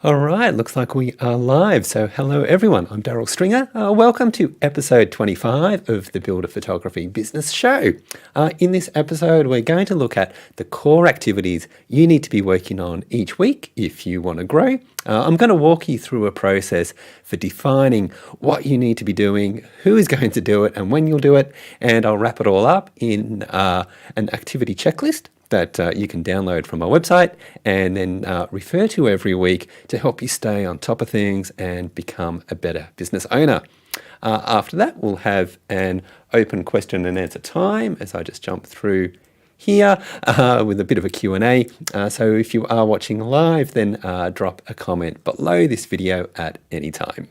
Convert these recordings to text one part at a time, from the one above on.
All right, looks like we are live. So, hello everyone. I'm Daryl Stringer. Welcome to episode 25 of the Builder Photography Business Show. In this episode, we're going to look at the core activities you need to be working on each week if you want to grow. I'm going to walk you through a process for defining what you need to be doing, who is going to do it, and when you'll do it. And I'll wrap it all up in an activity checklist that you can download from our website and then refer to every week to help you stay on top of things and become a better business owner. After that, we'll have an open question and answer time as I just jump through here with a bit of a Q&A. So if you are watching live, then drop a comment below this video at any time.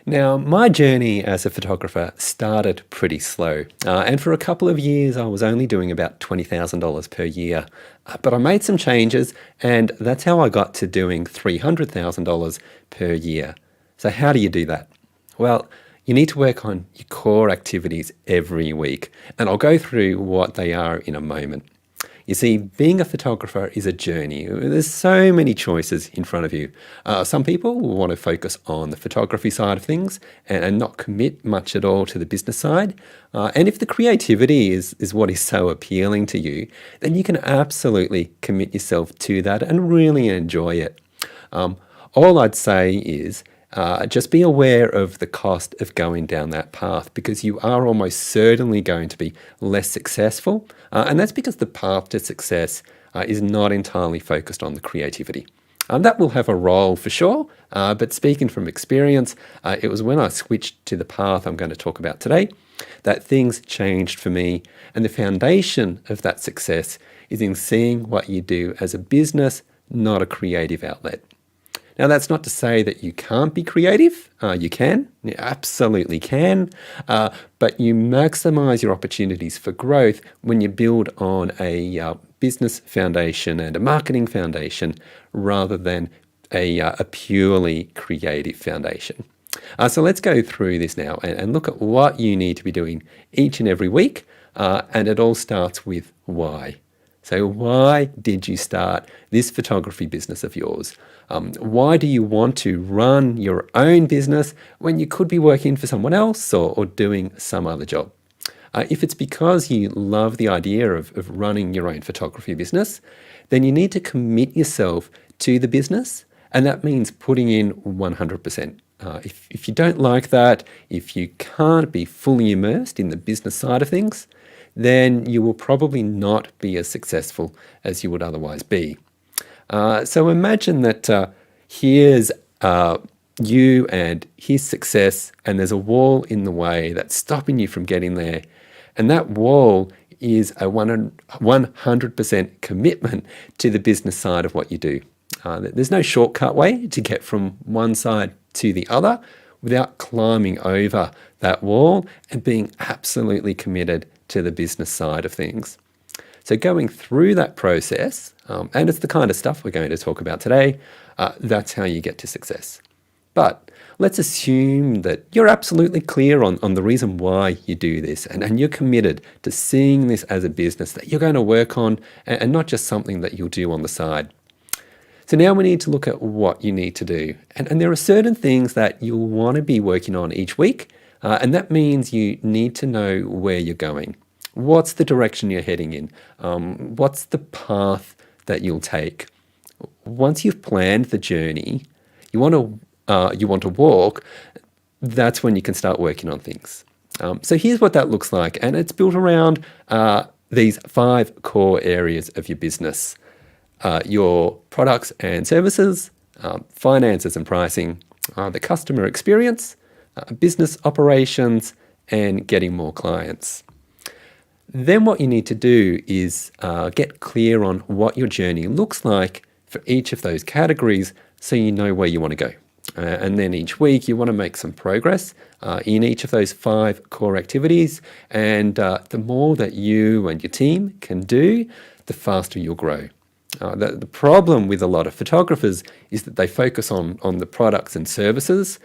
Now, my journey as a photographer started pretty slow, and for a couple of years I was only doing about $20,000 per year. But I made some changes, and that's how I got to doing $300,000 per year. So how do you do that? Well, you need to work on your core activities every week, and I'll go through what they are in a moment. You see, being a photographer is a journey. There's so many choices in front of you. Some people will want to focus on the photography side of things and not commit much at all to the business side. And if the creativity is what is so appealing to you, then you can absolutely commit yourself to that and really enjoy it. All I'd say is just be aware of the cost of going down that path, because you are almost certainly going to be less successful. And that's because the path to success is not entirely focused on the creativity. That will have a role for sure, but speaking from experience, it was when I switched to the path I'm going to talk about today that things changed for me. And the foundation of that success is in seeing what you do as a business, not a creative outlet. Now, that's not to say that you can't be creative. You can, you absolutely can, but you maximize your opportunities for growth when you build on a business foundation and a marketing foundation rather than a purely creative foundation. So let's go through this now and look at what you need to be doing each and every week, and it all starts with why. So why did you start this photography business of yours? Why do you want to run your own business when you could be working for someone else or doing some other job? If it's because you love the idea of running your own photography business, then you need to commit yourself to the business, and that means putting in 100%. If you don't like that, if you can't be fully immersed in the business side of things, then you will probably not be as successful as you would otherwise be. So imagine that here's you and his success, and there's a wall in the way that's stopping you from getting there. And that wall is a 100% commitment to the business side of what you do. There's no shortcut way to get from one side to the other without climbing over that wall and being absolutely committed to the business side of things. So going through that process, and it's the kind of stuff we're going to talk about today, that's how you get to success. But let's assume that you're absolutely clear on the reason why you do this, and you're committed to seeing this as a business that you're going to work on and not just something that you'll do on the side. So now we need to look at what you need to do. And there are certain things that you'll want to be working on each week, and that means you need to know where you're going. What's the direction you're heading in? What's the path that you'll take? Once you've planned the journey you want to walk, that's when you can start working on things. So here's what that looks like, and it's built around these 5 core areas of your business. Your products and services, finances and pricing, the customer experience, business operations, and getting more clients. Then what you need to do is get clear on what your journey looks like for each of those categories so you know where you want to go. And then each week you want to make some progress in each of those 5 core activities. And the more that you and your team can do, the faster you'll grow. The problem with a lot of photographers is that they focus on the products and services,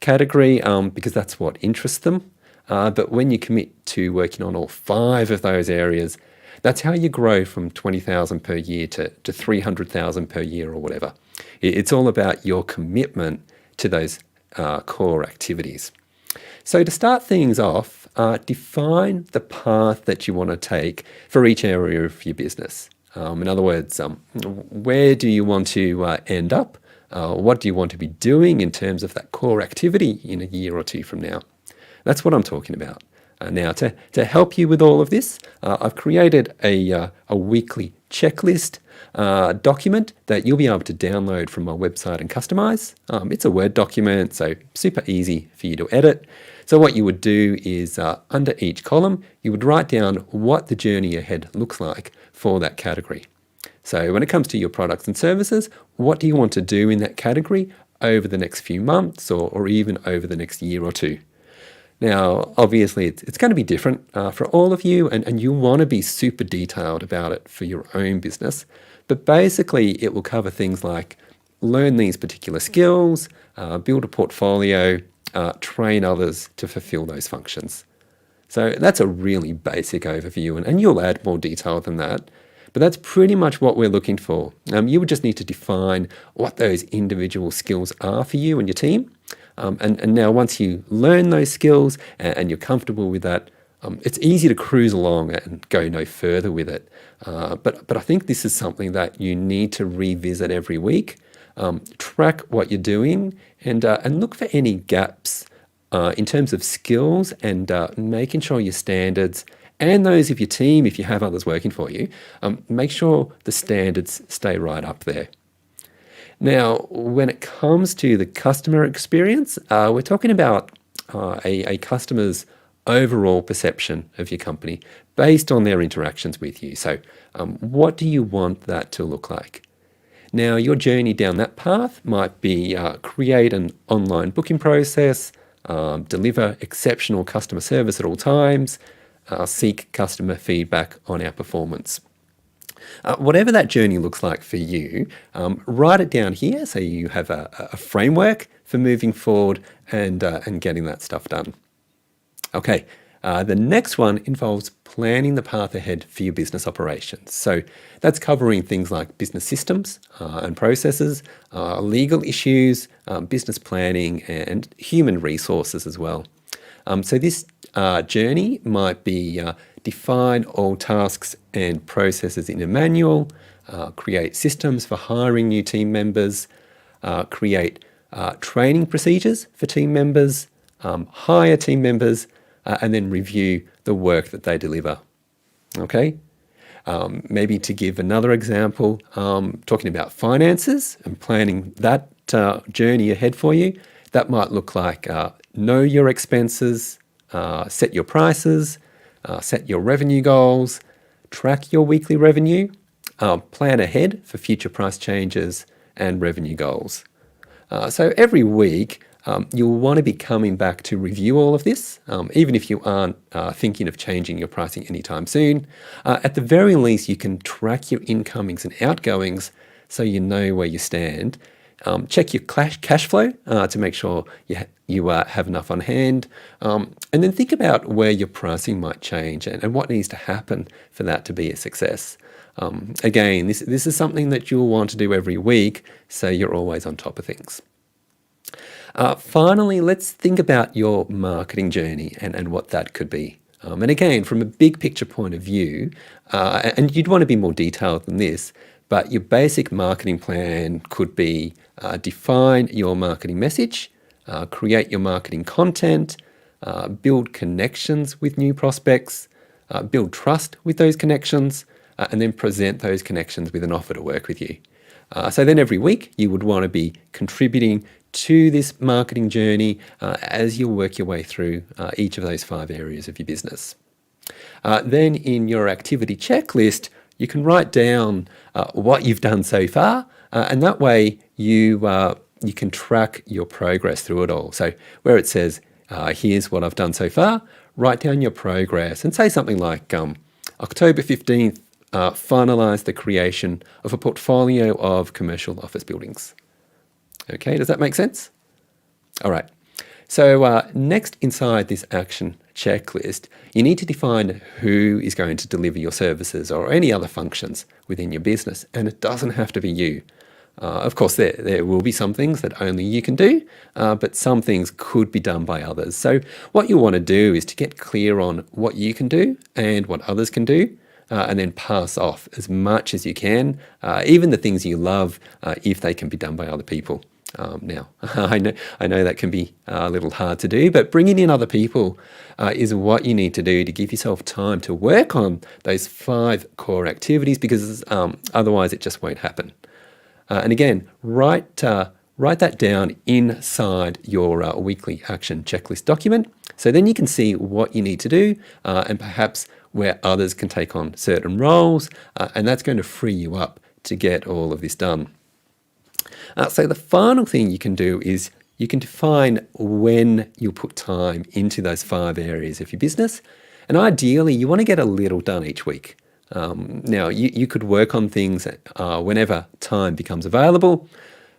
category because that's what interests them. But when you commit to working on all 5 of those areas, that's how you grow from 20,000 per year to 300,000 per year or whatever. It's all about your commitment to those core activities. So to start things off, define the path that you want to take for each area of your business. In other words, where do you want to end up? What do you want to be doing in terms of that core activity in a year or 2 from now? That's what I'm talking about. Now, to help you with all of this, I've created a weekly checklist document that you'll be able to download from my website and customize. It's a Word document, so super easy for you to edit. So what you would do is under each column, you would write down what the journey ahead looks like for that category. So when it comes to your products and services, what do you want to do in that category over the next few months or even over the next year or 2? Now, obviously, it's going to be different for all of you, and you want to be super detailed about it for your own business. But basically, it will cover things like learn these particular skills, build a portfolio, train others to fulfill those functions. So that's a really basic overview, and you'll add more detail than that. But that's pretty much what we're looking for. You would just need to define what those individual skills are for you and your team. And now once you learn those skills and you're comfortable with that, it's easy to cruise along and go no further with it. But I think this is something that you need to revisit every week. Track what you're doing and look for any gaps in terms of skills and making sure your standards and those of your team, if you have others working for you, make sure the standards stay right up there. Now, when it comes to the customer experience, we're talking about a customer's overall perception of your company based on their interactions with you. So what do you want that to look like? Now, your journey down that path might be create an online booking process, deliver exceptional customer service at all times, seek customer feedback on our performance. Whatever that journey looks like for you, write it down here so you have a framework for moving forward and getting that stuff done. Okay, the next one involves planning the path ahead for your business operations. So that's covering things like business systems and processes, legal issues, business planning, and human resources as well. So this journey might be define all tasks and processes in a manual, create systems for hiring new team members, create training procedures for team members, hire team members, and then review the work that they deliver. Okay? Maybe to give another example, talking about finances and planning that journey ahead for you, that might look like know your expenses, set your prices, set your revenue goals, track your weekly revenue, plan ahead for future price changes and revenue goals. So every week, you'll want to be coming back to review all of this, even if you aren't thinking of changing your pricing anytime soon. At the very least, you can track your incomings and outgoings so you know where you stand. Check your cash flow to make sure you have enough on hand. And then think about where your pricing might change and what needs to happen for that to be a success. Again, this is something that you'll want to do every week so you're always on top of things. Finally, let's think about your marketing journey and what that could be. And again, from a big picture point of view, and you'd want to be more detailed than this, but your basic marketing plan could be define your marketing message, create your marketing content, build connections with new prospects, build trust with those connections, and then present those connections with an offer to work with you. So then every week you would want to be contributing to this marketing journey as you work your way through each of those 5 areas of your business. Then in your activity checklist, you can write down what you've done so far, and that way you can track your progress through it all. So where it says, here's what I've done so far, write down your progress and say something like, October 15th, finalise the creation of a portfolio of commercial office buildings. Okay, does that make sense? All right. So next, inside this action checklist, you need to define who is going to deliver your services or any other functions within your business, and it doesn't have to be you. Of course, there will be some things that only you can do, but some things could be done by others. So what you want to do is to get clear on what you can do and what others can do, and then pass off as much as you can, even the things you love, if they can be done by other people. Now, I know that can be a little hard to do, but bringing in other people is what you need to do to give yourself time to work on those 5 core activities, because otherwise it just won't happen. And again, write that down inside your weekly action checklist document, so then you can see what you need to do, and perhaps where others can take on certain roles, and that's going to free you up to get all of this done. So the final thing you can do is you can define when you'll put time into those 5 areas of your business, and ideally you want to get a little done each week. Now, you could work on things whenever time becomes available,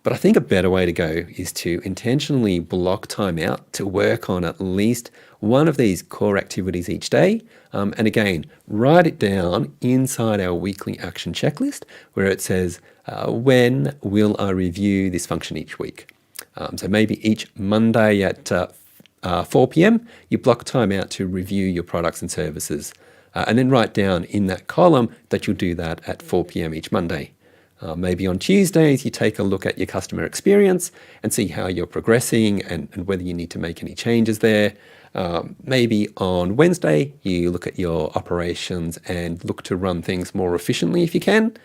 but I think a better way to go is to intentionally block time out to work on at least one of these core activities each day. And again, write it down inside our weekly action checklist where it says, when will I review this function each week? So maybe each Monday at 4 p.m., you block time out to review your products and services. And then write down in that column that you'll do that at 4 p.m. each Monday. Maybe on Tuesdays, you take a look at your customer experience and see how you're progressing and whether you need to make any changes there. Maybe on Wednesday, you look at your operations and look to run things more efficiently if you can.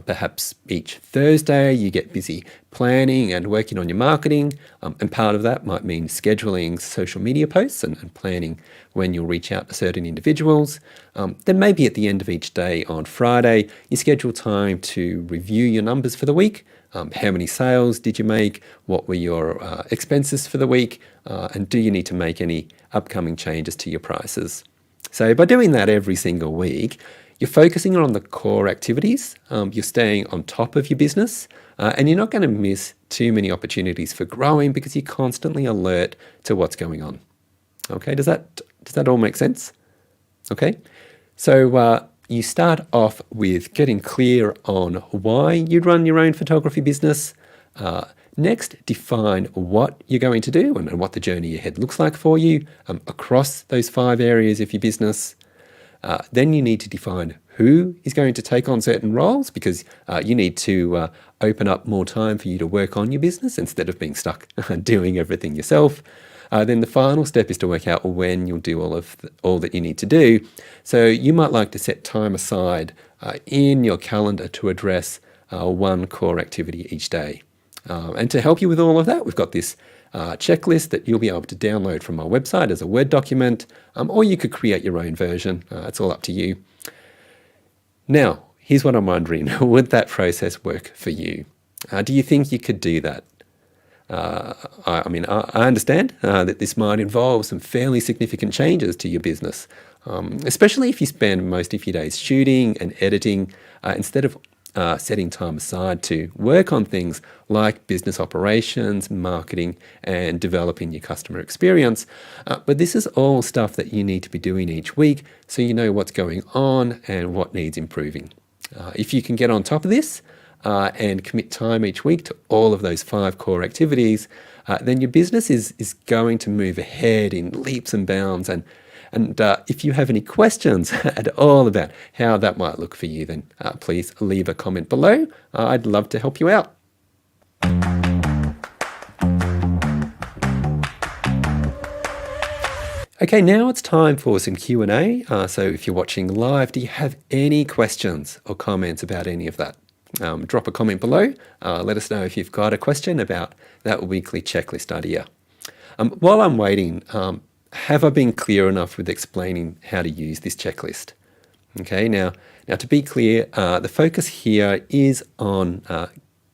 Perhaps each Thursday, you get busy planning and working on your marketing. And part of that might mean scheduling social media posts and planning when you'll reach out to certain individuals. Then maybe at the end of each day on Friday, you schedule time to review your numbers for the week. How many sales did you make? What were your expenses for the week? And do you need to make any upcoming changes to your prices? So by doing that every single week, you're focusing on the core activities, you're staying on top of your business, and you're not going to miss too many opportunities for growing because you're constantly alert to what's going on. Okay, does that all make sense? Okay, so you start off with getting clear on why you run your own photography business. Next, define what you're going to do and what the journey ahead looks like for you across those 5 areas of your business. Then you need to define who is going to take on certain roles, because you need to open up more time for you to work on your business instead of being stuck doing everything yourself. Then the final step is to work out when you'll do all that you need to do. So you might like to set time aside in your calendar to address one core activity each day. And to help you with all of that, we've got this checklist that you'll be able to download from our website as a Word document, or you could create your own version. It's all up to you. Now, here's what I'm wondering. Would that process work for you? Do you think you could do that? I understand that this might involve some fairly significant changes to your business, especially if you spend most of your days shooting and editing instead of setting time aside to work on things like business operations, marketing, and developing your customer experience. But this is all stuff that you need to be doing each week so you know what's going on and what needs improving. If you can get on top of this and commit time each week to all of those 5 core activities, then your business is going to move ahead in leaps and bounds. And if you have any questions at all about how that might look for you, then please leave a comment below. I'd love to help you out. Okay, now it's time for some Q&A. So if you're watching live, do you have any questions or comments about any of that? Drop a comment below. Let us know if you've got a question about that weekly checklist idea. While I'm waiting, have I been clear enough with explaining how to use this checklist? Okay, now to be clear, the focus here is on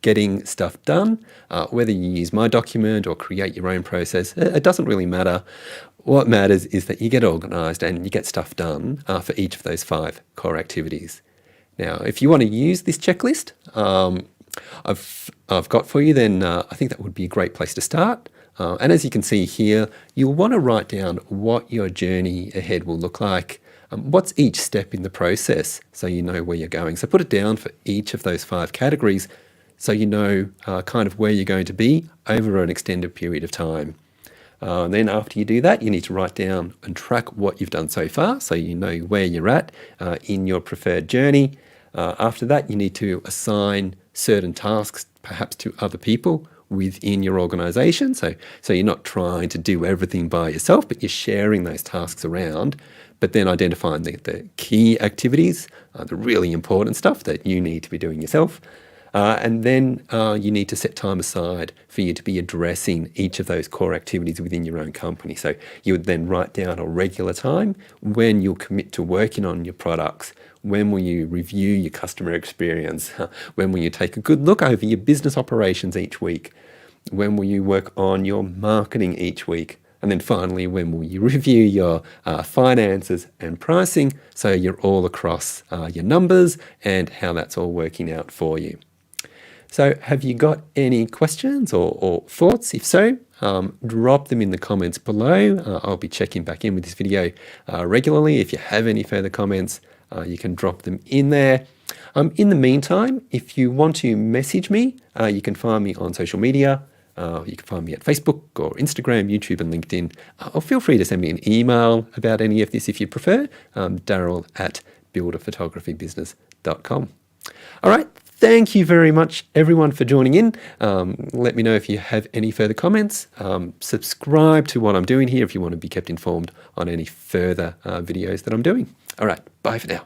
getting stuff done. Whether you use my document or create your own process, it doesn't really matter. What matters is that you get organized and you get stuff done for each of those 5 core activities. Now, if you want to use this checklist I've got for you, then I think that would be a great place to start. And as you can see here, you'll want to write down what your journey ahead will look like. What's each step in the process so you know where you're going. So put it down for each of those 5 categories so you know kind of where you're going to be over an extended period of time. Then after you do that, you need to write down and track what you've done so far so you know where you're at in your preferred journey. After that, you need to assign certain tasks perhaps to other people within your organization. So you're not trying to do everything by yourself, but you're sharing those tasks around, but then identifying the key activities, the really important stuff that you need to be doing yourself. And then you need to set time aside for you to be addressing each of those core activities within your own company. So you would then write down a regular time when you'll commit to working on your products. When will you review your customer experience? When will you take a good look over your business operations each week? When will you work on your marketing each week? And then finally, when will you review your finances and pricing so you're all across your numbers and how that's all working out for you? So have you got any questions or thoughts? If so, drop them in the comments below. I'll be checking back in with this video regularly. If you have any further comments, you can drop them in there. In the meantime, if you want to message me, you can find me on social media. You can find me at Facebook or Instagram, YouTube and LinkedIn. Or feel free to send me an email about any of this if you prefer, Daryl@builderphotographybusiness.com. All right. Thank you very much, everyone, for joining in. Let me know if you have any further comments. Subscribe to what I'm doing here if you want to be kept informed on any further videos that I'm doing. All right. Bye for now.